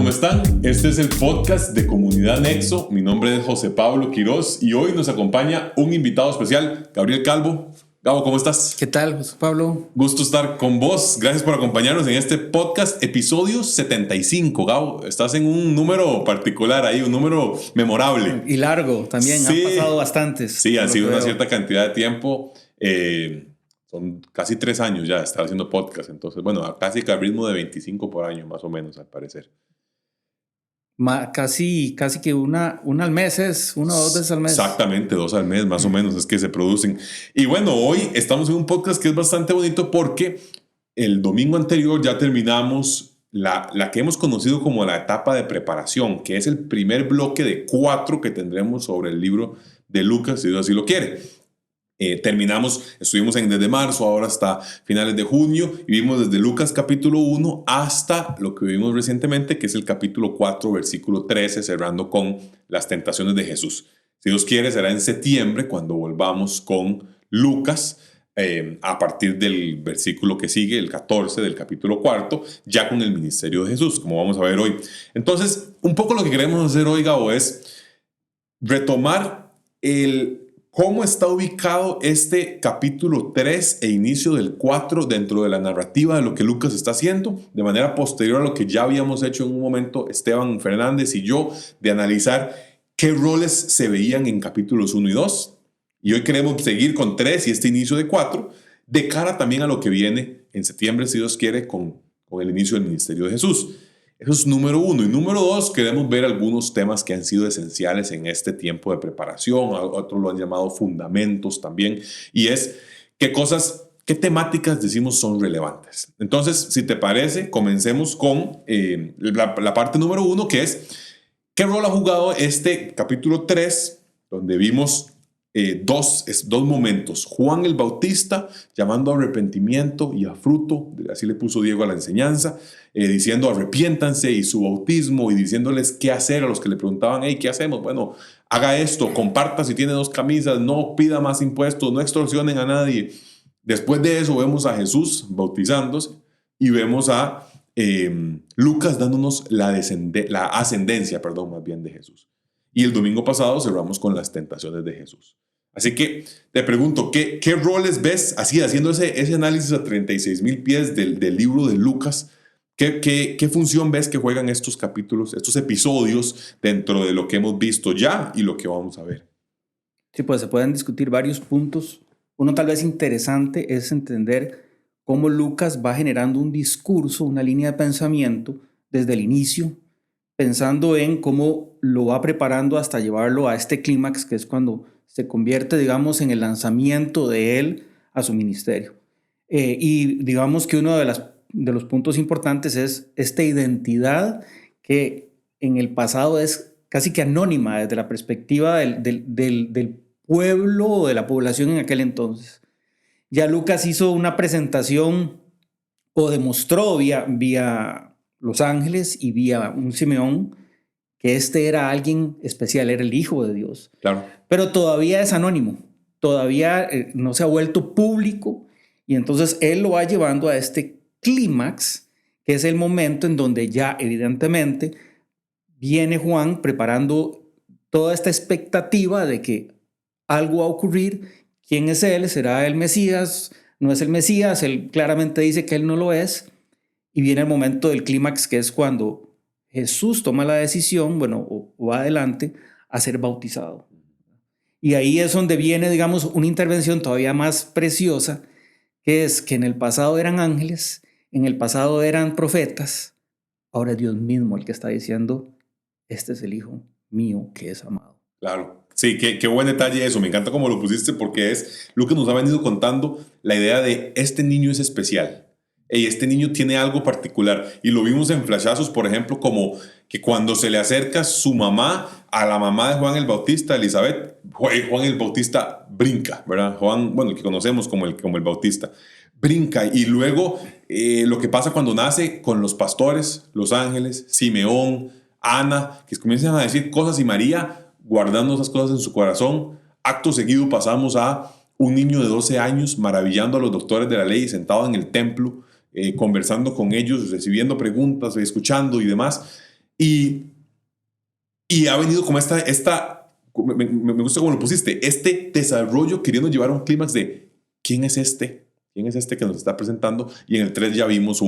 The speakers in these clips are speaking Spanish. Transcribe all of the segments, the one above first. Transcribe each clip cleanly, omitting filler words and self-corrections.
¿cómo están? Este es el podcast de Comunidad Nexo. Mi nombre es José Pablo Quiroz y hoy nos acompaña un invitado especial, Gabriel Calvo. Gabo, ¿cómo estás? ¿Qué tal, José Pablo? Gusto estar con vos. Gracias por acompañarnos en este podcast, episodio 75. Gabo, estás en un número particular ahí, un número memorable. Y largo también, Sí. han pasado bastantes. Sí, ha sido una cierta cantidad de tiempo. Son casi 3 años ya de estar haciendo podcast. Entonces, bueno, casi que al ritmo de 25 por año, más o menos, al parecer. Casi que una al mes es, 1 o 2 veces al mes. Exactamente, 2 al mes, más o menos, es que se producen. Y bueno, hoy estamos en un podcast que es bastante bonito porque el domingo anterior ya terminamos la que hemos conocido como la etapa de preparación, que es el primer bloque de 4 que tendremos sobre el libro de Lucas, si Dios así lo quiere. Estuvimos desde marzo, ahora hasta finales de junio, y vimos desde Lucas capítulo 1 hasta lo que vimos recientemente, que es el capítulo 4, versículo 13, cerrando con las tentaciones de Jesús. Si Dios quiere, será en septiembre cuando volvamos con Lucas, a partir del versículo que sigue, el 14 del capítulo 4, ya con el ministerio de Jesús, como vamos a ver hoy. Entonces, un poco lo que queremos hacer hoy, Gabo, es retomar cómo está ubicado este capítulo 3 e inicio del 4 dentro de la narrativa de lo que Lucas está haciendo, de manera posterior a lo que ya habíamos hecho en un momento Esteban Fernández y yo, de analizar qué roles se veían en capítulos 1 y 2. Y hoy queremos seguir con 3 y este inicio de 4, de cara también a lo que viene en septiembre, si Dios quiere, con el inicio del ministerio de Jesús. Eso es número 1. Y número 2, queremos ver algunos temas que han sido esenciales en este tiempo de preparación. Otros lo han llamado fundamentos también. Y es qué temáticas decimos son relevantes. Entonces, si te parece, comencemos con la parte número 1, que es qué rol ha jugado este capítulo 3, donde vimos dos momentos. Juan el Bautista llamando a arrepentimiento y a fruto, así le puso Diego a la enseñanza, diciendo arrepiéntanse, y su bautismo, y diciéndoles qué hacer a los que le preguntaban, hey, ¿qué hacemos? Bueno, haga esto, comparta si tiene 2 camisas, no pida más impuestos, no extorsionen a nadie. Después de eso vemos a Jesús bautizándose y vemos a Lucas dándonos la ascendencia, más bien, de Jesús. Y el domingo pasado cerramos con las tentaciones de Jesús. Así que te pregunto, ¿qué roles ves, así haciendo ese análisis a 36,000 pies del libro de Lucas? ¿Qué función ves que juegan estos capítulos, estos episodios dentro de lo que hemos visto ya y lo que vamos a ver? Sí, pues se pueden discutir varios puntos. Uno tal vez interesante es entender cómo Lucas va generando un discurso, una línea de pensamiento desde el inicio, pensando en cómo lo va preparando hasta llevarlo a este clímax, que es cuando se convierte, digamos, en el lanzamiento de él a su ministerio. Y digamos que uno de los puntos importantes es esta identidad que en el pasado es casi que anónima desde la perspectiva del pueblo o de la población en aquel entonces. Ya Lucas hizo una presentación o demostró vía los ángeles y vía un Simeón que este era alguien especial, era el Hijo de Dios. Claro. Pero todavía es anónimo, todavía no se ha vuelto público, y entonces él lo va llevando a este clímax, que es el momento en donde ya evidentemente viene Juan preparando toda esta expectativa de que algo va a ocurrir. ¿Quién es él? ¿Será el Mesías? ¿No es el Mesías? Él claramente dice que él no lo es. Y viene el momento del clímax, que es cuando Jesús toma la decisión, o va adelante a ser bautizado. Y ahí es donde viene, digamos, una intervención todavía más preciosa, que es que en el pasado eran ángeles, en el pasado eran profetas, ahora es Dios mismo el que está diciendo, este es el Hijo mío que es amado. Claro. Sí, qué buen detalle eso. Me encanta cómo lo pusiste, porque es lo que nos ha venido contando la idea de este niño es especial. Este niño tiene algo particular, y lo vimos en flashazos, por ejemplo, como que cuando se le acerca su mamá a la mamá de Juan el Bautista, Elizabeth, Juan el Bautista brinca, ¿verdad? Juan, el que conocemos como el Bautista, brinca. Y luego lo que pasa cuando nace con los pastores, los ángeles, Simeón, Ana, que comienzan a decir cosas, y María guardando esas cosas en su corazón. Acto seguido pasamos a un niño de 12 años maravillando a los doctores de la ley, sentado en el templo, conversando con ellos, recibiendo preguntas, escuchando y demás. Y, y ha venido como me gusta cómo lo pusiste, este desarrollo queriendo llevar a un clímax de ¿quién es este? ¿Quién es este que nos está presentando? Y en el 3 ya vimos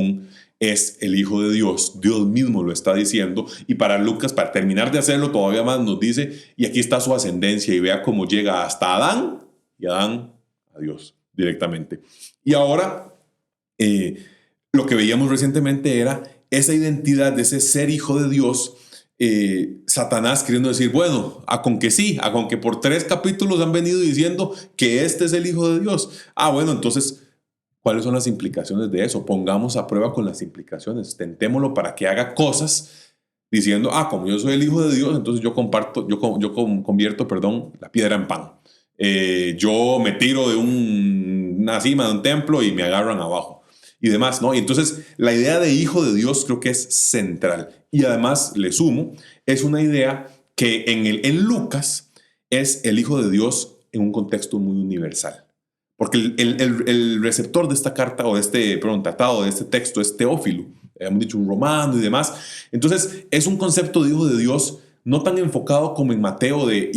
es el Hijo de Dios. Dios mismo lo está diciendo. Y para Lucas, para terminar de hacerlo todavía más, nos dice, y aquí está su ascendencia, y vea cómo llega hasta Adán, y Adán a Dios directamente. Y ahora, lo que veíamos recientemente era esa identidad de ese ser hijo de Dios. Satanás queriendo decir, bueno, a con que sí, a con que por 3 capítulos han venido diciendo que este es el Hijo de Dios. Bueno, entonces, ¿cuáles son las implicaciones de eso? Pongamos a prueba con las implicaciones, tentémoslo para que haga cosas diciendo, como yo soy el Hijo de Dios, entonces yo convierto, la piedra en pan. Yo me tiro de una cima de un templo y me agarran abajo. Y demás, ¿no? Y entonces la idea de hijo de Dios creo que es central. Y además, le sumo, es una idea que en Lucas es el hijo de Dios en un contexto muy universal. Porque el receptor de esta carta, o de tratado, de este texto, es Teófilo. Hemos dicho un romano y demás. Entonces, es un concepto de hijo de Dios no tan enfocado como en Mateo de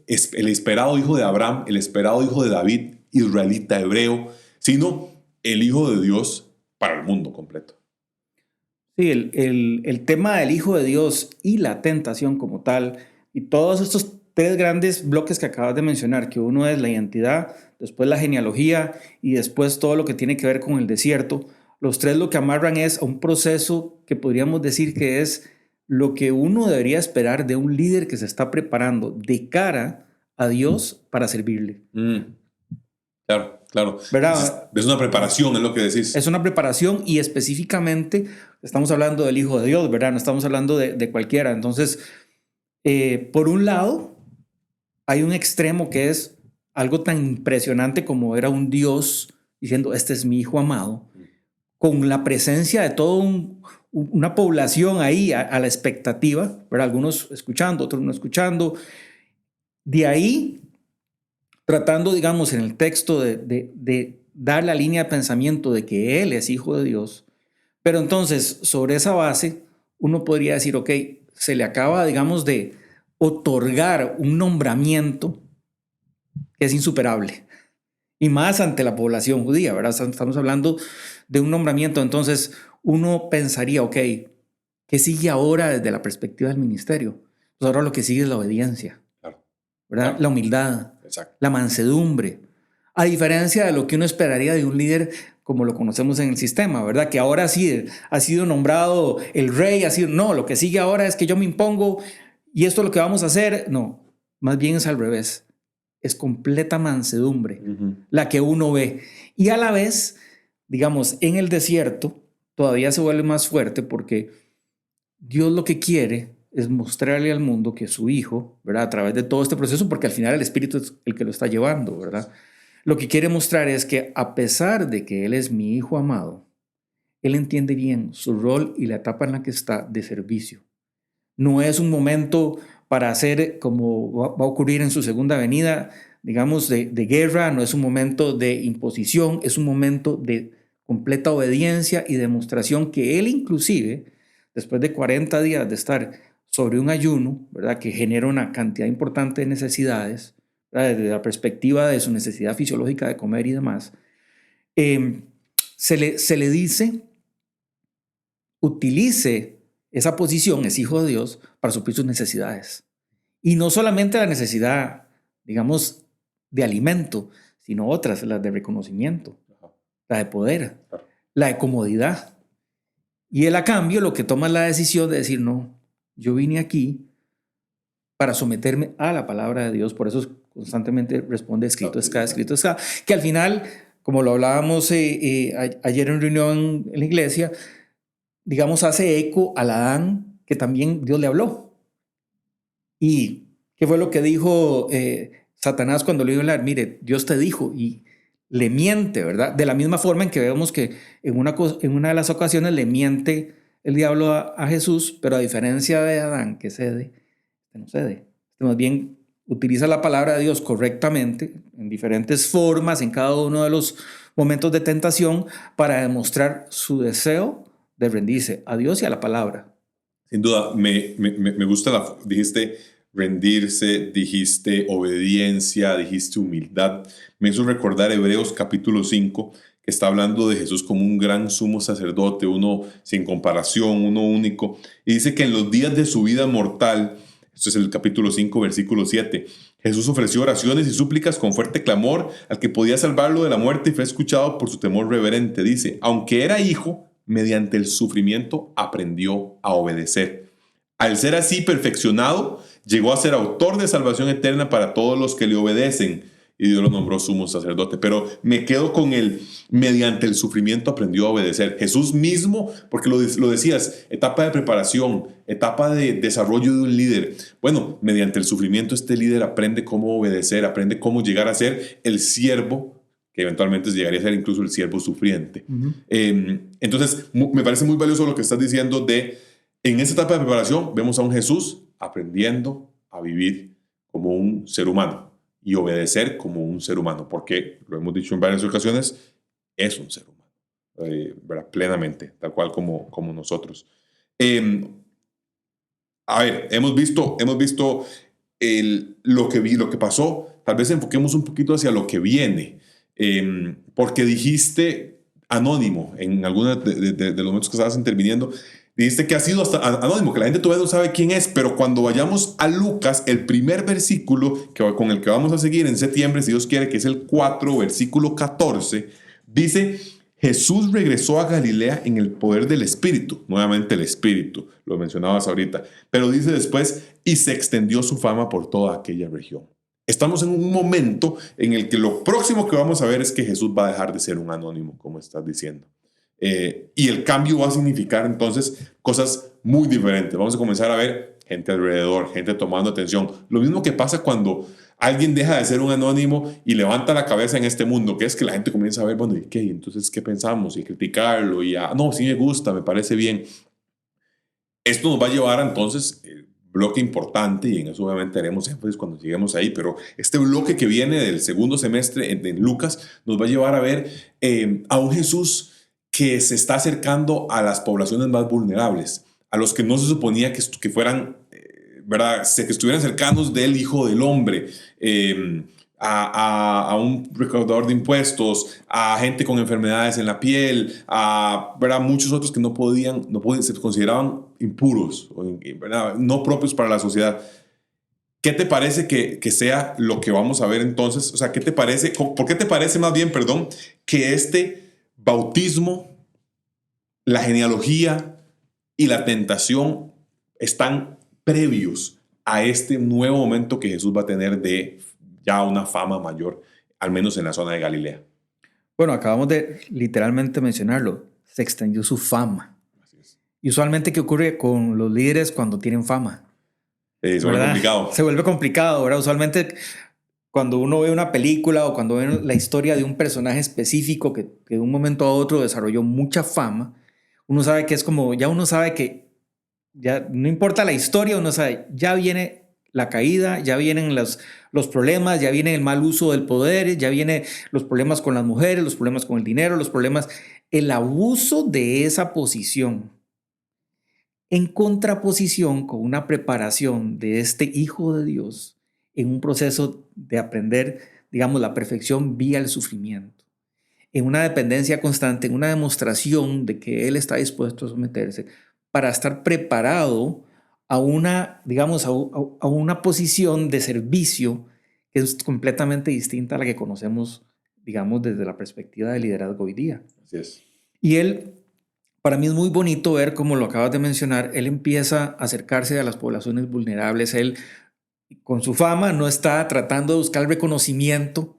el esperado hijo de Abraham, el esperado hijo de David, israelita, hebreo, sino el Hijo de Dios para el mundo completo. Sí, el tema del Hijo de Dios y la tentación como tal, y todos estos 3 grandes bloques que acabas de mencionar, que uno es la identidad, después la genealogía y después todo lo que tiene que ver con el desierto, los 3 lo que amarran es a un proceso que podríamos decir que es lo que uno debería esperar de un líder que se está preparando de cara a Dios para servirle. Claro. ¿Verdad? Es una preparación, es lo que decís. Es una preparación, y específicamente estamos hablando del Hijo de Dios, ¿verdad? No estamos hablando de cualquiera. Entonces, por un lado, hay un extremo que es algo tan impresionante como era un Dios diciendo, este es mi Hijo amado, con la presencia de toda una población ahí a la expectativa, ¿verdad? Algunos escuchando, otros no escuchando. De ahí, tratando, digamos, en el texto de dar la línea de pensamiento de que Él es Hijo de Dios, pero entonces, sobre esa base, uno podría decir, ok, se le acaba, digamos, de otorgar un nombramiento que es insuperable, y más ante la población judía, ¿verdad? Estamos hablando de un nombramiento. Entonces, uno pensaría, ok, ¿qué sigue ahora desde la perspectiva del ministerio? Pues ahora lo que sigue es la obediencia, ¿verdad? Claro. La humildad, exacto, la mansedumbre, a diferencia de lo que uno esperaría de un líder como lo conocemos en el sistema, ¿verdad? Que ahora sí ha sido nombrado el rey, no, lo que sigue ahora es que yo me impongo y esto es lo que vamos a hacer. No, más bien es al revés. Es completa mansedumbre la que uno ve. Y a la vez, digamos, en el desierto todavía se vuelve más fuerte, porque Dios lo que quiere es mostrarle al mundo que su Hijo, ¿verdad? A través de todo este proceso, porque al final el Espíritu es el que lo está llevando, ¿verdad? Lo que quiere mostrar es que a pesar de que Él es mi Hijo amado, Él entiende bien su rol y la etapa en la que está de servicio. No es un momento para hacer como va a ocurrir en su segunda venida, digamos, de guerra. No es un momento de imposición, es un momento de completa obediencia y demostración que Él inclusive, después de 40 días de estar sobre un ayuno, ¿verdad?, que genera una cantidad importante de necesidades, ¿verdad?, desde la perspectiva de su necesidad fisiológica de comer y demás, se le dice, utilice esa posición, es Hijo de Dios, para suplir sus necesidades. Y no solamente la necesidad, digamos, de alimento, sino otras, las de reconocimiento, la de poder, la de comodidad. Y él, a cambio, lo que toma es la decisión de decir, no, yo vine aquí para someterme a la palabra de Dios. Por eso constantemente responde, escrito está, escrito está. Que al final, como lo hablábamos ayer en reunión en la iglesia, digamos, hace eco al Adán que también Dios le habló. ¿Y qué fue lo que dijo Satanás cuando le iba a hablar? Mire, Dios te dijo, y le miente, ¿verdad? De la misma forma en que vemos que en una de las ocasiones le miente el diablo a Jesús, pero a diferencia de Adán, que cede, no cede. Más bien utiliza la palabra de Dios correctamente, en diferentes formas, en cada uno de los momentos de tentación, para demostrar su deseo de rendirse a Dios y a la palabra. Sin duda, me gusta dijiste rendirse, dijiste obediencia, dijiste humildad. Me hizo recordar Hebreos capítulo 5, que está hablando de Jesús como un gran sumo sacerdote, uno sin comparación, uno único. Y dice que en los días de su vida mortal, esto es el capítulo 5, versículo 7, Jesús ofreció oraciones y súplicas con fuerte clamor al que podía salvarlo de la muerte y fue escuchado por su temor reverente. Dice, aunque era hijo, mediante el sufrimiento aprendió a obedecer. Al ser así perfeccionado, llegó a ser autor de salvación eterna para todos los que le obedecen. Y Dios lo nombró sumo sacerdote. Pero me quedo con mediante el sufrimiento aprendió a obedecer. Jesús mismo, porque lo decías, etapa de preparación, etapa de desarrollo de un líder. Bueno, mediante el sufrimiento este líder aprende cómo obedecer, aprende cómo llegar a ser el siervo, que eventualmente llegaría a ser incluso el siervo sufriente. Entonces, me parece muy valioso lo que estás diciendo en esta etapa de preparación, vemos a un Jesús aprendiendo a vivir como un ser humano y obedecer como un ser humano, porque, lo hemos dicho en varias ocasiones, es un ser humano, ¿verdad? Plenamente, tal cual como nosotros. A ver, hemos visto lo que pasó. Tal vez enfoquemos un poquito hacia lo que viene. Porque dijiste anónimo en algunos de los momentos que estabas interviniendo, dijiste que ha sido hasta anónimo, que la gente todavía no sabe quién es, pero cuando vayamos a Lucas, el primer versículo con el que vamos a seguir en septiembre, si Dios quiere, que es el 4, versículo 14, dice, Jesús regresó a Galilea en el poder del Espíritu, nuevamente el Espíritu, lo mencionabas ahorita, pero dice después, y se extendió su fama por toda aquella región. Estamos en un momento en el que lo próximo que vamos a ver es que Jesús va a dejar de ser un anónimo, como estás diciendo. Y el cambio va a significar entonces cosas muy diferentes. Vamos a comenzar a ver gente alrededor, gente tomando atención. Lo mismo que pasa cuando alguien deja de ser un anónimo y levanta la cabeza en este mundo, que es que la gente comienza a ver, bueno, ¿y qué? Entonces, ¿qué pensamos? Y criticarlo, y no, sí me gusta, me parece bien. Esto nos va a llevar entonces bloque importante, y en eso obviamente haremos énfasis cuando lleguemos ahí, pero este bloque que viene del segundo semestre en Lucas nos va a llevar a ver a un Jesús que se está acercando a las poblaciones más vulnerables, a los que no se suponía que fueran, ¿verdad? Que estuvieran cercanos del Hijo del Hombre, a un recaudador de impuestos, a gente con enfermedades en la piel, a, ¿verdad?, muchos otros que no podían, se consideraban impuros, ¿verdad?, no propios para la sociedad. ¿Qué te parece que sea lo que vamos a ver entonces? O sea, ¿qué te parece? ¿Por qué te parece más bien, perdón, que este bautismo, la genealogía y la tentación están previos a este nuevo momento que Jesús va a tener de ya una fama mayor, al menos en la zona de Galilea? Bueno, acabamos de literalmente mencionarlo. Se extendió su fama. Así es. Y usualmente, ¿qué ocurre con los líderes cuando tienen fama? Se vuelve complicado. Se vuelve complicado, ¿verdad? Usualmente, cuando uno ve una película o cuando ve la historia de un personaje específico que de un momento a otro desarrolló mucha fama, uno sabe que es como, ya uno sabe que ya no importa la historia, uno sabe, ya viene la caída, ya vienen los problemas, ya viene el mal uso del poder, ya vienen los problemas con las mujeres, los problemas con el dinero, los problemas, el abuso de esa posición, en contraposición con una preparación de este Hijo de Dios en un proceso de aprender, digamos, la perfección vía el sufrimiento, en una dependencia constante, en una demostración de que Él está dispuesto a someterse para estar preparado a una, digamos, a una posición de servicio que es completamente distinta a la que conocemos, digamos, desde la perspectiva del liderazgo hoy día. Así es. Y él, para mí es muy bonito ver, como lo acabas de mencionar, él empieza a acercarse a las poblaciones vulnerables. Él, con su fama, no está tratando de buscar el reconocimiento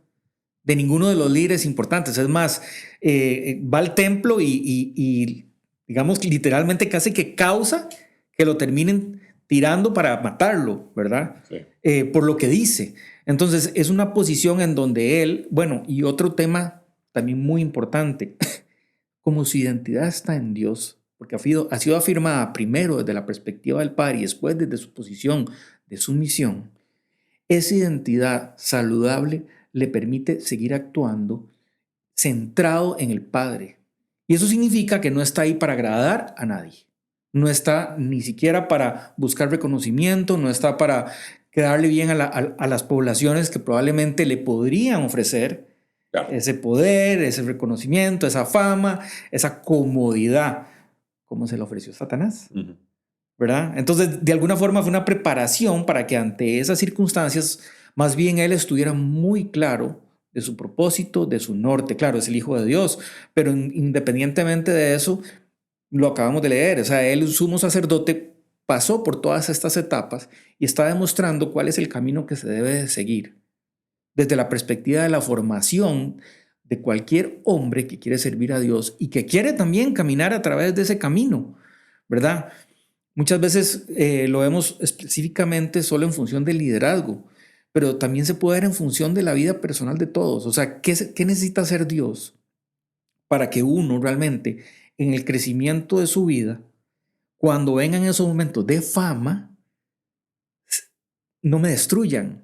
de ninguno de los líderes importantes. Es más, va al templo y, digamos, literalmente casi que causa que lo terminen tirando para matarlo, ¿verdad? Sí. Por lo que dice. Entonces, es una posición en donde él, bueno, y otro tema también muy importante, como su identidad está en Dios, porque ha sido afirmada primero desde la perspectiva del Padre y después desde su posición de sumisión, esa identidad saludable le permite seguir actuando centrado en el Padre. Y eso significa que no está ahí para agradar a nadie. No está ni siquiera para buscar reconocimiento, no está para quedarle bien a las poblaciones que probablemente le podrían ofrecer Claro. ese poder, ese reconocimiento, esa fama, esa comodidad, como se le ofreció a Satanás. Ujú. ¿Verdad? Entonces, de alguna forma fue una preparación para que ante esas circunstancias, más bien él estuviera muy claro de su propósito, de su norte. Claro, es el Hijo de Dios, pero independientemente de eso, lo acabamos de leer. O sea, él, sumo sacerdote, pasó por todas estas etapas y está demostrando cuál es el camino que se debe de seguir desde la perspectiva de la formación de cualquier hombre que quiere servir a Dios y que quiere también caminar a través de ese camino, ¿verdad? Muchas veces lo vemos específicamente solo en función del liderazgo, pero también se puede ver en función de la vida personal de todos. O sea, ¿qué necesita hacer Dios para que uno realmente, en el crecimiento de su vida, cuando vengan esos momentos de fama, no me destruyan,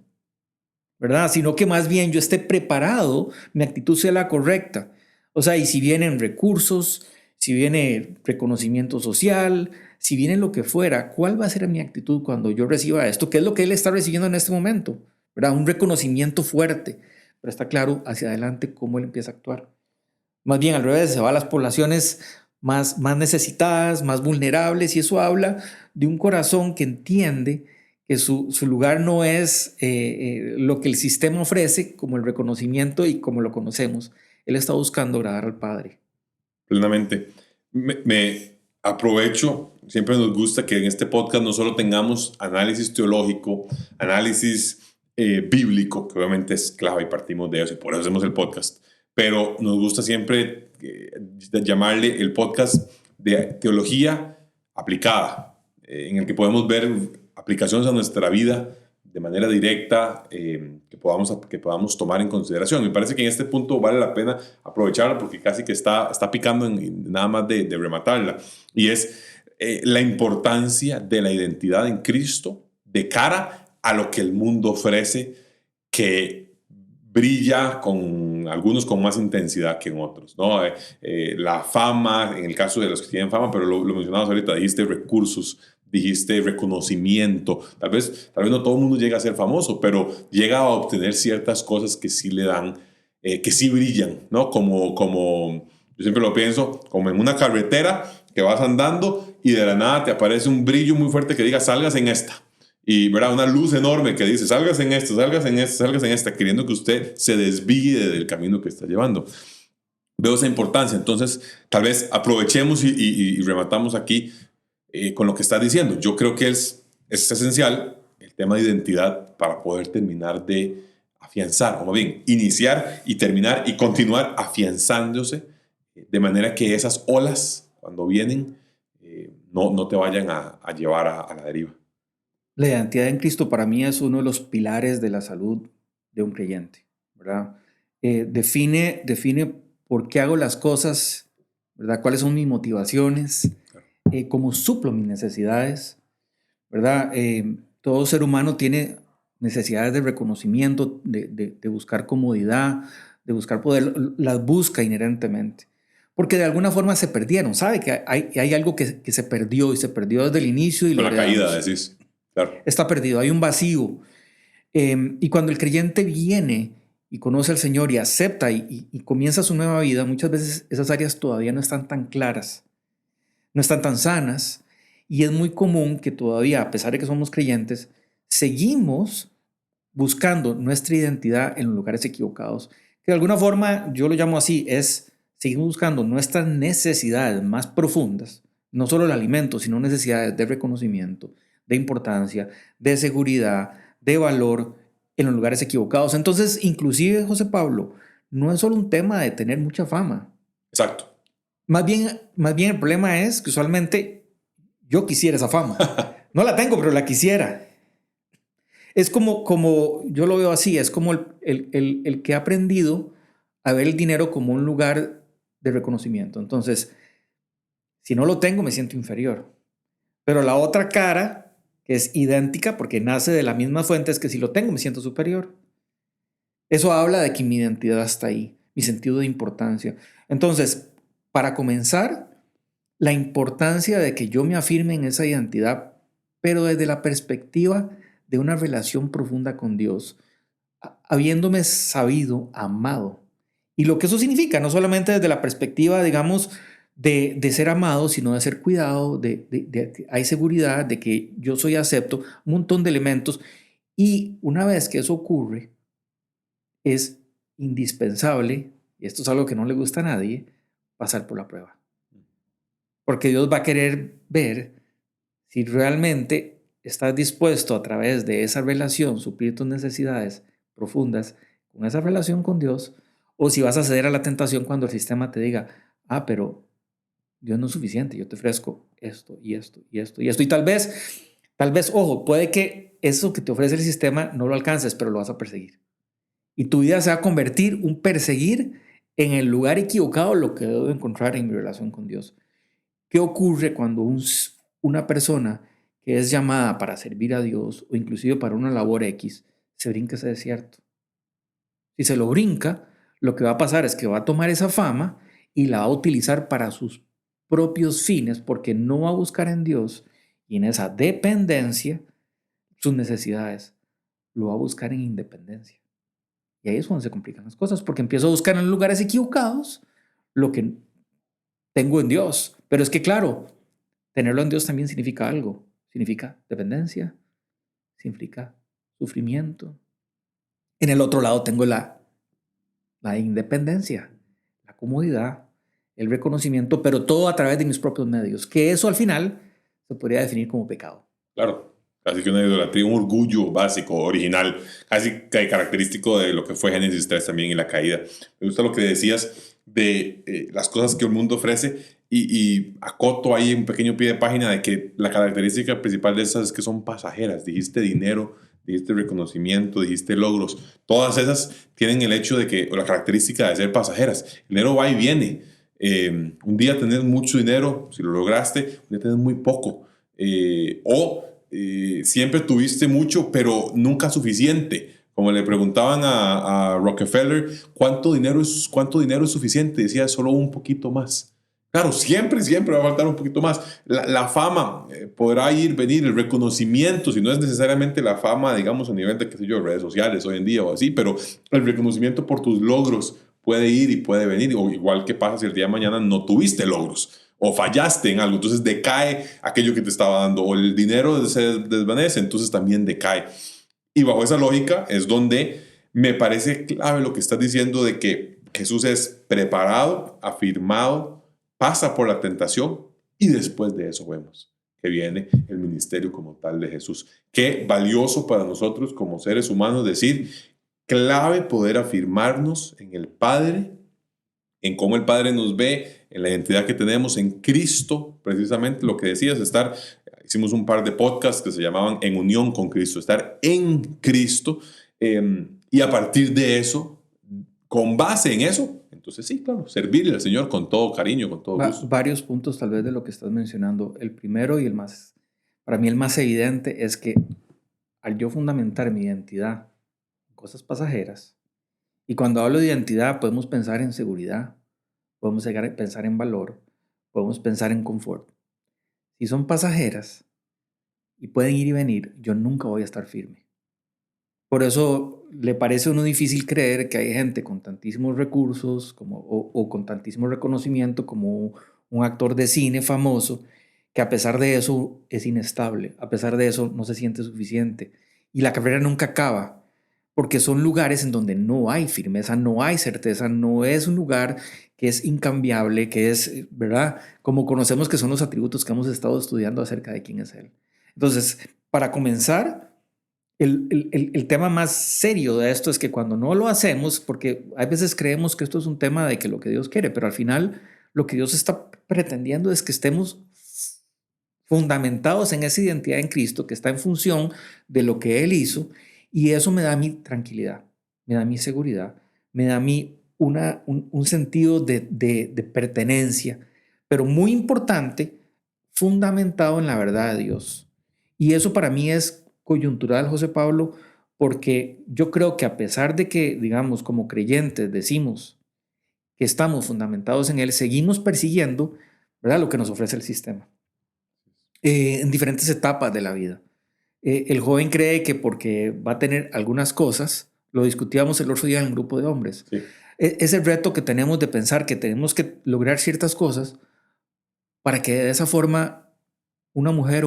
¿verdad? Sino que más bien yo esté preparado, mi actitud sea la correcta. O sea, y si vienen recursos, si viene reconocimiento social, si viene lo que fuera, ¿cuál va a ser mi actitud cuando yo reciba esto? ¿Qué es lo que él está recibiendo en este momento? ¿Verdad? Un reconocimiento fuerte, pero está claro hacia adelante cómo él empieza a actuar. Más bien al revés, se va a las poblaciones más necesitadas, más vulnerables, y eso habla de un corazón que entiende que su lugar no es lo que el sistema ofrece como el reconocimiento y como lo conocemos. Él está buscando agradar al Padre. Plenamente. Me aprovecho, siempre nos gusta que en este podcast no solo tengamos análisis teológico, análisis bíblico, que obviamente es clave y partimos de eso y por eso hacemos el podcast, pero nos gusta siempre llamarle el podcast de teología aplicada, en el que podemos ver aplicaciones a nuestra vida de manera directa que podamos tomar en consideración. Me parece que en este punto vale la pena aprovecharla porque casi que está picando en nada más de rematarla. Y es la importancia de la identidad en Cristo de cara a lo que el mundo ofrece, que brilla con algunos con más intensidad que en otros, ¿no? La fama, en el caso de los que tienen fama, pero lo mencionabas ahorita, dijiste recursos, dijiste reconocimiento. Tal vez no todo el mundo llega a ser famoso, pero llega a obtener ciertas cosas que sí le dan, que sí brillan, ¿no? Como yo siempre lo pienso, como en una carretera que vas andando y de la nada te aparece un brillo muy fuerte que diga, salgas en esta. Y, ¿verdad? Una luz enorme que dice, salgas en esto, salgas en esto, salgas en esta, queriendo que usted se desvíe del camino que está llevando. Veo esa importancia. Entonces, tal vez aprovechemos y rematamos aquí con lo que está diciendo. Yo creo que es esencial el tema de identidad para poder terminar de afianzar, o más bien, iniciar y terminar y continuar afianzándose de manera que esas olas, cuando vienen, no te vayan a llevar a la deriva. La identidad en Cristo para mí es uno de los pilares de la salud de un creyente, ¿verdad? Define por qué hago las cosas, ¿verdad? Cuáles son mis motivaciones, cómo suplo mis necesidades, ¿verdad? Todo ser humano tiene necesidades de reconocimiento, de buscar comodidad, de buscar poder, las busca inherentemente. Porque de alguna forma se perdieron, ¿sabe? Que hay algo que se perdió y se perdió desde el inicio y Con lo la caída, heredamos. decís. Claro. Está perdido, hay un vacío. Y cuando el creyente viene y conoce al Señor y acepta y comienza su nueva vida, muchas veces esas áreas todavía no están tan claras, no están tan sanas, y es muy común que todavía, a pesar de que somos creyentes, seguimos buscando nuestra identidad en los lugares equivocados. Que de alguna forma, yo lo llamo así, seguimos buscando nuestras necesidades más profundas, no solo el alimento, sino necesidades de reconocimiento, de importancia, de seguridad, de valor en los lugares equivocados. Entonces, inclusive, José Pablo, no es solo un tema de tener mucha fama. Exacto. Más bien el problema es que usualmente yo quisiera esa fama. No la tengo, pero la quisiera. Es como yo lo veo así, es como el que ha aprendido a ver el dinero como un lugar de reconocimiento. Entonces, si no lo tengo, me siento inferior. Pero la otra cara, que es idéntica porque nace de la misma fuente, es que si lo tengo, me siento superior. Eso habla de que mi identidad está ahí, mi sentido de importancia. Entonces, para comenzar, la importancia de que yo me afirme en esa identidad, pero desde la perspectiva de una relación profunda con Dios, habiéndome sabido amado. Y lo que eso significa, no solamente desde la perspectiva, digamos, de ser amado, sino de ser cuidado, hay seguridad de que yo soy acepto, un montón de elementos. Y una vez que eso ocurre, es indispensable, y esto es algo que no le gusta a nadie, pasar por la prueba. Porque Dios va a querer ver si realmente estás dispuesto a través de esa relación suplir tus necesidades profundas con esa relación con Dios, o si vas a ceder a la tentación cuando el sistema te diga, pero Dios no es suficiente, yo te ofrezco esto y esto y esto y esto. Y tal vez, ojo, puede que eso que te ofrece el sistema no lo alcances, pero lo vas a perseguir. Y tu vida se va a convertir un perseguir en el lugar equivocado lo que debo encontrar en mi relación con Dios. ¿Qué ocurre cuando una persona que es llamada para servir a Dios o inclusive para una labor X se brinca ese desierto? Si se lo brinca, lo que va a pasar es que va a tomar esa fama y la va a utilizar para sus propios fines porque no va a buscar en Dios y en esa dependencia sus necesidades. Lo va a buscar en independencia. Y ahí es donde se complican las cosas porque empiezo a buscar en lugares equivocados lo que tengo en Dios. Pero es que claro, tenerlo en Dios también significa algo. Significa dependencia, significa sufrimiento. En el otro lado tengo la independencia, la comodidad, el reconocimiento, pero todo a través de mis propios medios, que eso al final se podría definir como pecado. Claro, así que una idolatría, un orgullo básico, original, casi característico de lo que fue Génesis 3 también y la caída. Me gusta lo que decías de las cosas que el mundo ofrece y acoto ahí un pequeño pie de página de que la característica principal de esas es que son pasajeras. Dijiste dinero, dijiste reconocimiento, dijiste logros. Todas esas tienen el hecho de que, o la característica de ser pasajeras. El dinero va y viene. Un día tenés mucho dinero, si lo lograste, un día tenés muy poco. Siempre tuviste mucho, pero nunca suficiente. Como le preguntaban a Rockefeller, ¿cuánto dinero es suficiente? Decía, solo un poquito más. Claro, siempre va a faltar un poquito más. La fama podrá ir, venir, el reconocimiento, si no es necesariamente la fama, digamos, a nivel de, qué sé yo, redes sociales hoy en día o así, pero el reconocimiento por tus logros puede ir y puede venir, o igual que pasa si el día de mañana no tuviste logros o fallaste en algo, entonces decae aquello que te estaba dando, o el dinero se desvanece, entonces también decae. Y bajo esa lógica es donde me parece clave lo que estás diciendo de que Jesús es preparado, afirmado, pasa por la tentación y después de eso vemos que viene el ministerio como tal de Jesús. Qué valioso para nosotros como seres humanos decir, clave poder afirmarnos en el Padre, en cómo el Padre nos ve, en la identidad que tenemos en Cristo, precisamente lo que decías, hicimos un par de podcasts que se llamaban En Unión con Cristo, estar en Cristo, y a partir de eso, con base en eso, entonces sí, claro, servirle al Señor con todo cariño, con todo gusto. Varios puntos tal vez de lo que estás mencionando. El primero y para mí el más evidente es que al yo fundamentar mi identidad en cosas pasajeras, y cuando hablo de identidad podemos pensar en seguridad, podemos llegar a pensar en valor, podemos pensar en confort. Si son pasajeras y pueden ir y venir, yo nunca voy a estar firme. Por eso le parece a uno difícil creer que hay gente con tantísimos recursos o con tantísimo reconocimiento como un actor de cine famoso, que a pesar de eso es inestable, a pesar de eso no se siente suficiente. Y la carrera nunca acaba, porque son lugares en donde no hay firmeza, no hay certeza, no es un lugar que es incambiable, que es, ¿verdad? Como conocemos que son los atributos que hemos estado estudiando acerca de quién es Él. Entonces, para comenzar, el tema más serio de esto es que cuando no lo hacemos, porque a veces creemos que esto es un tema de que lo que Dios quiere, pero al final lo que Dios está pretendiendo es que estemos fundamentados en esa identidad en Cristo, que está en función de lo que Él hizo, y eso me da mi tranquilidad, me da mi seguridad, me da a mí un sentido de pertenencia, pero muy importante, fundamentado en la verdad de Dios. Y eso para mí es coyuntural, José Pablo, porque yo creo que a pesar de que, digamos, como creyentes decimos que estamos fundamentados en Él, seguimos persiguiendo ¿verdad? Lo que nos ofrece el sistema. En diferentes etapas de la vida. El joven cree que porque va a tener algunas cosas, lo discutíamos el otro día en un grupo de hombres, Sí. es el reto que tenemos de pensar que tenemos que lograr ciertas cosas para que de esa forma una mujer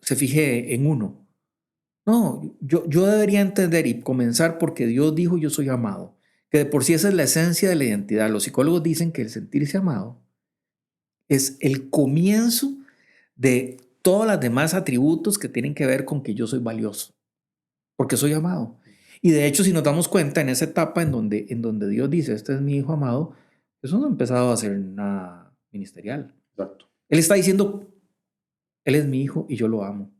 se fije en uno. No, yo debería entender y comenzar porque Dios dijo yo soy amado, que de por sí esa es la esencia de la identidad. Los psicólogos dicen que el sentirse amado es el comienzo de todos los demás atributos que tienen que ver con que yo soy valioso, porque soy amado. Y de hecho, si nos damos cuenta en esa etapa en donde Dios dice, este es mi hijo amado, eso no ha empezado a ser nada ministerial. Exacto. Él está diciendo, él es mi hijo y yo lo amo.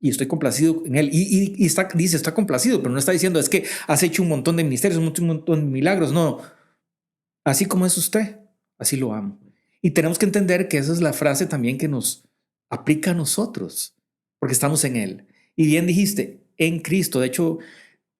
Y estoy complacido en él. Y dice, está complacido, pero no está diciendo, es que has hecho un montón de ministerios, un montón de milagros. No, así como es usted, así lo amo. Y tenemos que entender que esa es la frase también que nos aplica a nosotros, porque estamos en él. Y bien dijiste, en Cristo. De hecho,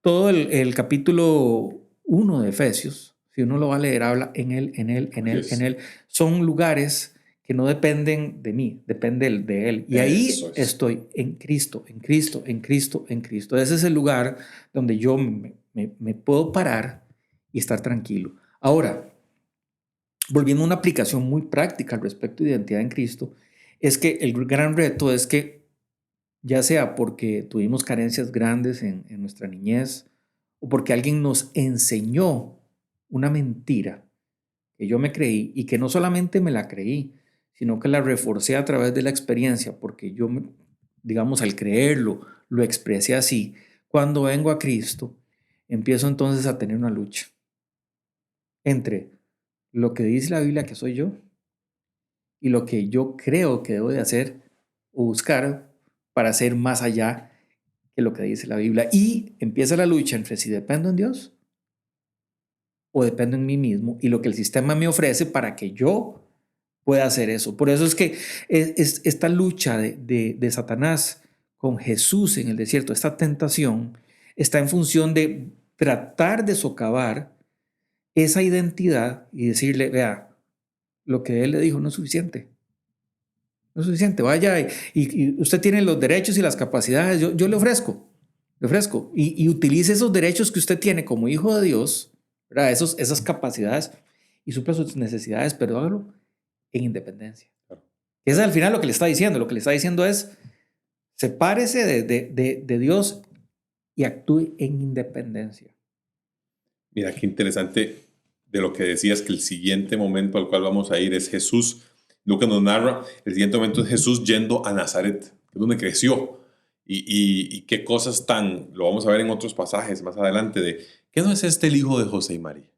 todo el capítulo 1 de Efesios, si uno lo va a leer, habla en él, en él, en él, en él. Son lugares que no dependen de mí, dependen de él. Y ahí estoy en Cristo, en Cristo, en Cristo, en Cristo. Ese es el lugar donde yo me puedo parar y estar tranquilo. Ahora, volviendo a una aplicación muy práctica al respecto de identidad en Cristo, es que el gran reto es que, ya sea porque tuvimos carencias grandes en nuestra niñez o porque alguien nos enseñó una mentira que yo me creí y que no solamente me la creí, sino que la reforcé a través de la experiencia, porque yo, digamos, al creerlo, lo expresé así. Cuando vengo a Cristo, empiezo entonces a tener una lucha entre lo que dice la Biblia que soy yo y lo que yo creo que debo de hacer o buscar para ser más allá que lo que dice la Biblia. Y empieza la lucha entre si dependo en Dios o dependo en mí mismo y lo que el sistema me ofrece para que yo pueda hacer eso. Por eso es que esta lucha de Satanás con Jesús en el desierto, esta tentación, está en función de tratar de socavar esa identidad y decirle, vea, lo que él le dijo no es suficiente. No es suficiente. Vaya y usted tiene los derechos y las capacidades. Yo le ofrezco. Y utilice esos derechos que usted tiene como hijo de Dios, ¿verdad? Esas capacidades y supla sus necesidades, pero hágalo en independencia. Ese es al final lo que le está diciendo. Lo que le está diciendo es, sepárese de Dios y actúe en independencia. Mira, qué interesante de lo que decías, que el siguiente momento al cual vamos a ir es Jesús. Lucas nos narra, el siguiente momento es Jesús yendo a Nazaret, que es donde creció. Y qué cosas tan, lo vamos a ver en otros pasajes más adelante, de ¿qué no es este el hijo de José y María?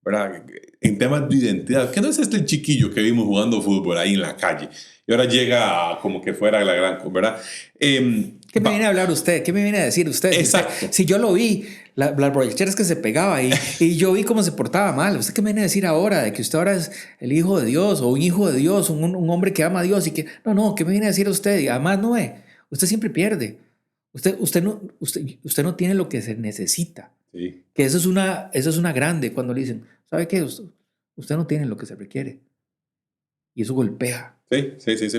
¿Verdad? En temas de identidad, ¿qué no es este el chiquillo que vimos jugando fútbol ahí en la calle? Y ahora llega como que fuera la gran, ¿verdad? ¿Qué me viene a hablar usted? ¿Qué me viene a decir usted? Exacto. Si yo lo vi, las borracheras que se pegaba y yo vi cómo se portaba mal. ¿Usted qué me viene a decir ahora? De que usted ahora es el hijo de Dios o un hijo de Dios, un hombre que ama a Dios y que... No, ¿qué me viene a decir usted? Y además no es. Usted siempre pierde. Usted no tiene lo que se necesita. Sí. Que eso es una grande cuando le dicen, ¿sabe qué? Usted no tiene lo que se requiere. Y eso golpea. Sí,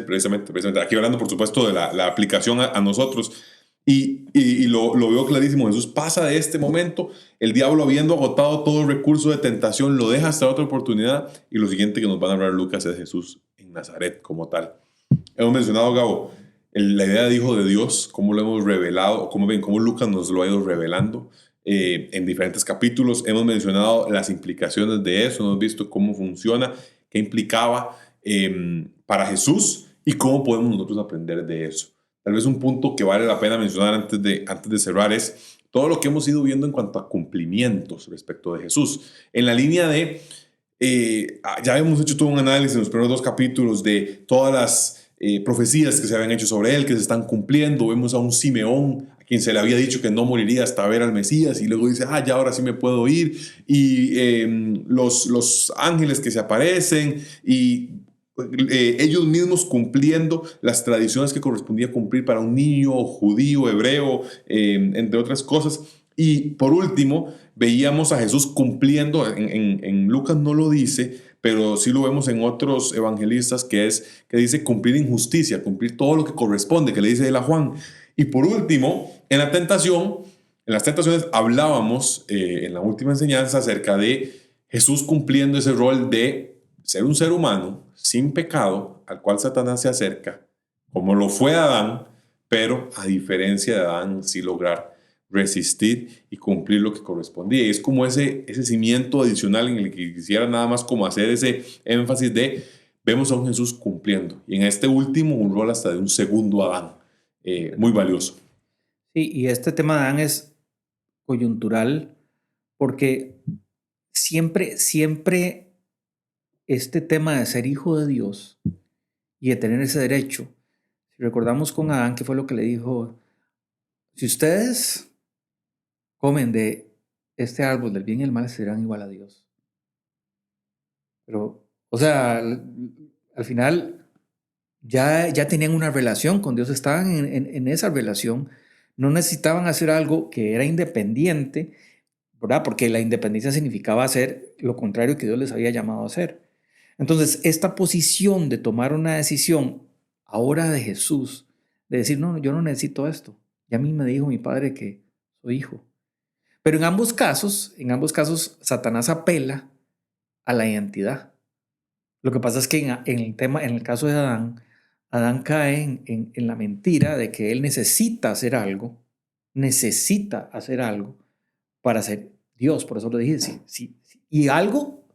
precisamente. Aquí hablando, por supuesto, de la aplicación a nosotros. Y lo veo clarísimo. Jesús pasa de este momento, el diablo habiendo agotado todo el recurso de tentación, lo deja hasta otra oportunidad. Y lo siguiente que nos van a hablar Lucas es Jesús en Nazaret como tal. Hemos mencionado, Gabo, la idea de hijo de Dios, cómo lo hemos revelado, cómo Lucas nos lo ha ido revelando en diferentes capítulos. Hemos mencionado las implicaciones de eso, hemos visto cómo funciona, qué implicaba para Jesús y cómo podemos nosotros aprender de eso. Tal vez un punto que vale la pena mencionar antes de cerrar es todo lo que hemos ido viendo en cuanto a cumplimientos respecto de Jesús. En la línea de, ya hemos hecho todo un análisis en los primeros 2 capítulos de todas las profecías que se habían hecho sobre él, que se están cumpliendo. Vemos a un Simeón a quien se le había dicho que no moriría hasta ver al Mesías y luego dice, ya ahora sí me puedo ir. Y los ángeles que se aparecen y ellos mismos cumpliendo las tradiciones que correspondía cumplir para un niño judío, hebreo, entre otras cosas. Y por último, veíamos a Jesús cumpliendo, en Lucas no lo dice, pero sí lo vemos en otros evangelistas, que dice cumplir injusticia, cumplir todo lo que corresponde, que le dice él a Juan. Y por último, en las tentaciones hablábamos en la última enseñanza acerca de Jesús cumpliendo ese rol de ser un ser humano sin pecado al cual Satanás se acerca, como lo fue Adán, pero a diferencia de Adán sí lograr resistir y cumplir lo que correspondía. Y es como ese cimiento adicional en el que quisiera nada más como hacer ese énfasis de vemos a un Jesús cumpliendo. Y en este último un rol hasta de un segundo Adán, muy valioso. Sí, y este tema de Adán es coyuntural porque siempre este tema de ser hijo de Dios y de tener ese derecho, si recordamos con Adán, que fue lo que le dijo, si ustedes comen de este árbol del bien y el mal, serán igual a Dios. Pero, o sea, al final ya tenían una relación con Dios, estaban en esa relación, no necesitaban hacer algo que era independiente, ¿verdad? Porque la independencia significaba hacer lo contrario que Dios les había llamado a hacer. Entonces, esta posición de tomar una decisión ahora de Jesús, de decir, no, yo no necesito esto, ya a mí me dijo mi padre que soy hijo. Pero en ambos casos, Satanás apela a la identidad. Lo que pasa es que en el caso de Adán cae en la mentira de que él necesita hacer algo para ser Dios. Por eso lo dije, sí, y algo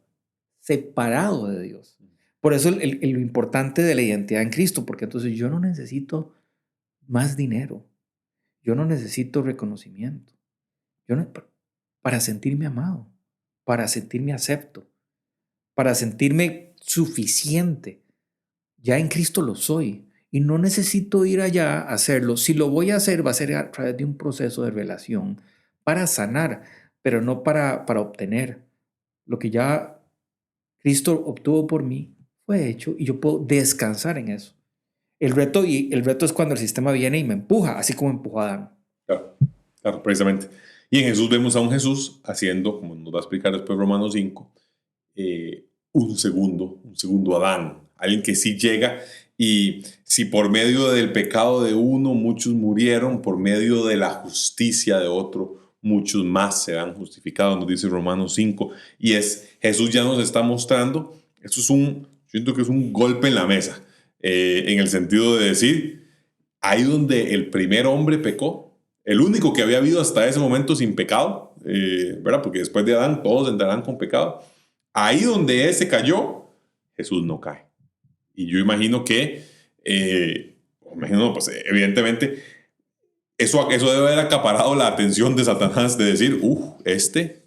separado de Dios. Por eso lo importante de la identidad en Cristo, porque entonces yo no necesito más dinero, yo no necesito reconocimiento, para sentirme amado, para sentirme acepto, para sentirme suficiente. Ya en Cristo lo soy y no necesito ir allá a hacerlo. Si lo voy a hacer, va a ser a través de un proceso de relación para sanar, pero no para obtener. Lo que ya Cristo obtuvo por mí fue hecho y yo puedo descansar en eso. El reto es cuando el sistema viene y me empuja, así como empujó a Adán. Claro, precisamente. Y en Jesús vemos a un Jesús haciendo, como nos va a explicar después Romanos 5, un segundo Adán, alguien que sí llega, y si por medio del pecado de uno muchos murieron, por medio de la justicia de otro muchos más serán justificados, nos dice Romanos 5, y Jesús ya nos está mostrando, eso siento que es un golpe en la mesa, en el sentido de decir, ahí donde el primer hombre pecó, el único que había habido hasta ese momento sin pecado, ¿verdad? Porque después de Adán todos entrarán con pecado. Ahí donde ese cayó, Jesús no cae. Y yo imagino que, pues evidentemente, eso debe haber acaparado la atención de Satanás de decir, este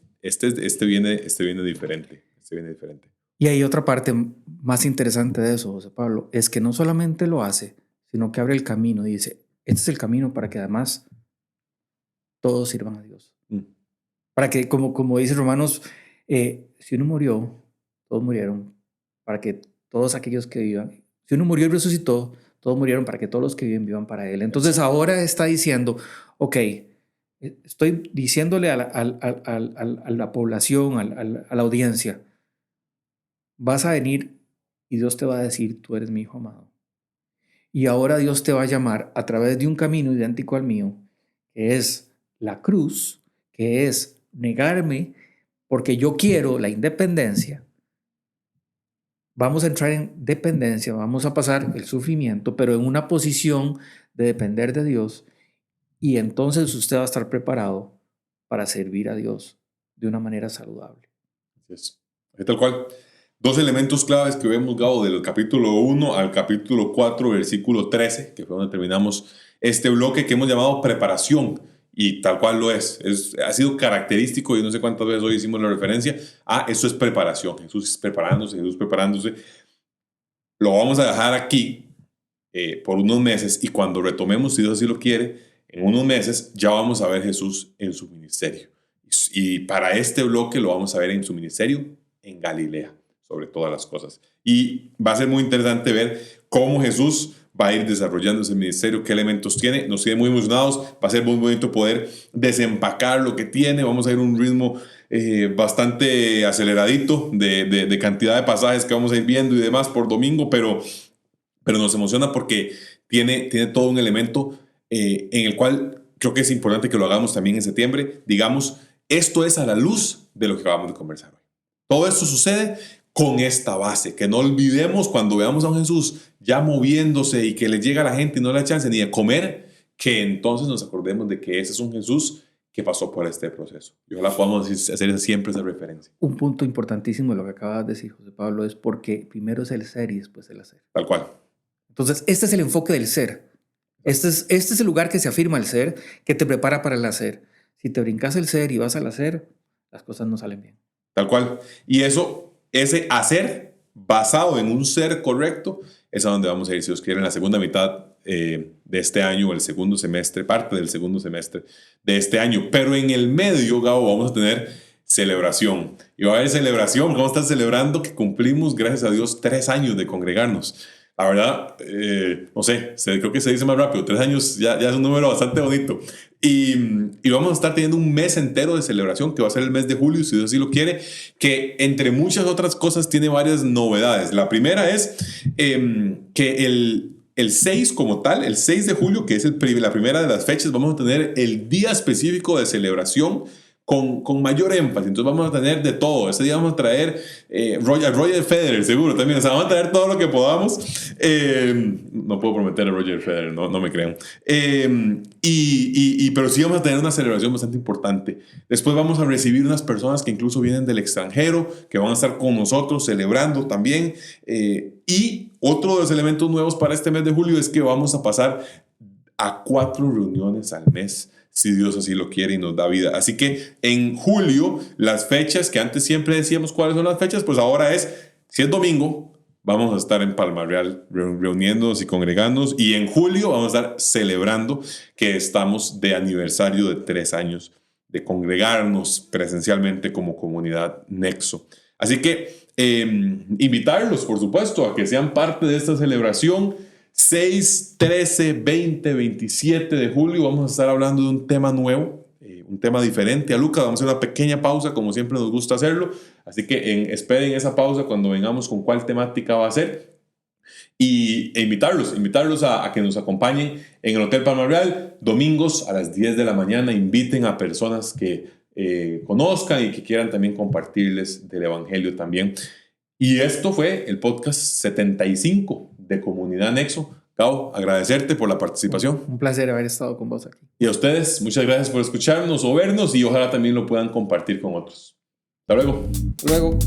viene diferente. Este viene diferente. Y hay otra parte más interesante de eso, José Pablo, es que no solamente lo hace, sino que abre el camino y dice, este es el camino para que además todos sirvan a Dios. Para que, como dice Romanos, si uno murió, todos murieron, para que todos aquellos que vivan, si uno murió y resucitó, todos murieron para que todos los que viven vivan para Él. Entonces ahora está diciendo, ok, estoy diciéndole a la población, a la audiencia, vas a venir y Dios te va a decir, tú eres mi hijo amado. Y ahora Dios te va a llamar a través de un camino idéntico al mío, que es la cruz, que es negarme porque yo quiero la independencia. Vamos a entrar en dependencia, vamos a pasar el sufrimiento, pero en una posición de depender de Dios, y entonces usted va a estar preparado para servir a Dios de una manera saludable. Es tal cual. Dos elementos claves que vemos, Gabo, del capítulo 1 al capítulo 4, versículo 13, que fue donde terminamos este bloque que hemos llamado preparación. Y tal cual lo es. Ha sido característico, y no sé cuántas veces hoy hicimos la referencia a eso es preparación. Jesús preparándose. Lo vamos a dejar aquí por unos meses, y cuando retomemos, si Dios así lo quiere, en unos meses ya vamos a ver Jesús en su ministerio. Y para este bloque lo vamos a ver en su ministerio en Galilea, sobre todas las cosas. Y va a ser muy interesante ver cómo Jesús va a ir desarrollando ese ministerio, qué elementos tiene. Nos tiene muy emocionados. Va a ser muy bonito poder desempacar lo que tiene. Vamos a ir a un ritmo bastante aceleradito de cantidad de pasajes que vamos a ir viendo y demás por domingo, pero nos emociona porque tiene todo un elemento en el cual creo que es importante que lo hagamos también en septiembre. Digamos, esto es a la luz de lo que acabamos de conversar hoy. Todo esto sucede con esta base, que no olvidemos cuando veamos a un Jesús ya moviéndose y que le llega a la gente y no le da chance ni de comer, que entonces nos acordemos de que ese es un Jesús que pasó por este proceso. Y ojalá podamos hacer siempre esa referencia. Un punto importantísimo de lo que acabas de decir, José Pablo, es porque primero es el ser y después el hacer. Tal cual. Entonces, este es el enfoque del ser. Este es el lugar que se afirma el ser, que te prepara para el hacer. Si te brincas el ser y vas al hacer, las cosas no salen bien. Tal cual. Y ese hacer basado en un ser correcto es a donde vamos a ir, si Dios quiere, en la segunda mitad de este año, o el segundo semestre, parte del segundo semestre de este año. Pero en el medio, Gabo, vamos a tener celebración. Y va a haber celebración, vamos a estar celebrando que cumplimos, gracias a Dios, 3 años de congregarnos. La verdad, no sé, creo que se dice más rápido. 3 años ya es un número bastante bonito. Y vamos a estar teniendo un mes entero de celebración, que va a ser el mes de julio, si Dios así lo quiere, que entre muchas otras cosas tiene varias novedades. La primera es que el 6 como tal, el 6 de julio, que es la primera de las fechas, vamos a tener el día específico de celebración con mayor énfasis. Entonces vamos a tener de todo. Ese día vamos a traer Roger Federer, seguro también. O sea, vamos a traer todo lo que podamos. No puedo prometer a Roger Federer, no me crean. Pero sí vamos a tener una celebración bastante importante. Después vamos a recibir unas personas que incluso vienen del extranjero, que van a estar con nosotros celebrando también. Y otro de los elementos nuevos para este mes de julio es que vamos a pasar a 4 reuniones al mes, si Dios así lo quiere y nos da vida. Así que en julio, las fechas que antes siempre decíamos cuáles son las fechas, pues ahora si es domingo, vamos a estar en Palmarreal reuniéndonos y congregándonos, y en julio vamos a estar celebrando que estamos de aniversario de 3 años de congregarnos presencialmente como comunidad Nexo. Así que invitarlos, por supuesto, a que sean parte de esta celebración. 6, 13, 20, 27 de julio vamos a estar hablando de un tema nuevo, un tema diferente a Lucas. Vamos a hacer una pequeña pausa, como siempre nos gusta hacerlo, así que esperen esa pausa cuando vengamos con cuál temática va a ser, e invitarlos a que nos acompañen en el Hotel Palmarreal domingos a las 10 de la mañana. Inviten a personas que conozcan y que quieran también compartirles del Evangelio también. Y esto fue el podcast 75 de Comunidad Nexo. Gabo, agradecerte por la participación. Un placer haber estado con vos aquí. Y a ustedes, muchas gracias por escucharnos o vernos, y ojalá también lo puedan compartir con otros. Hasta luego. Hasta luego.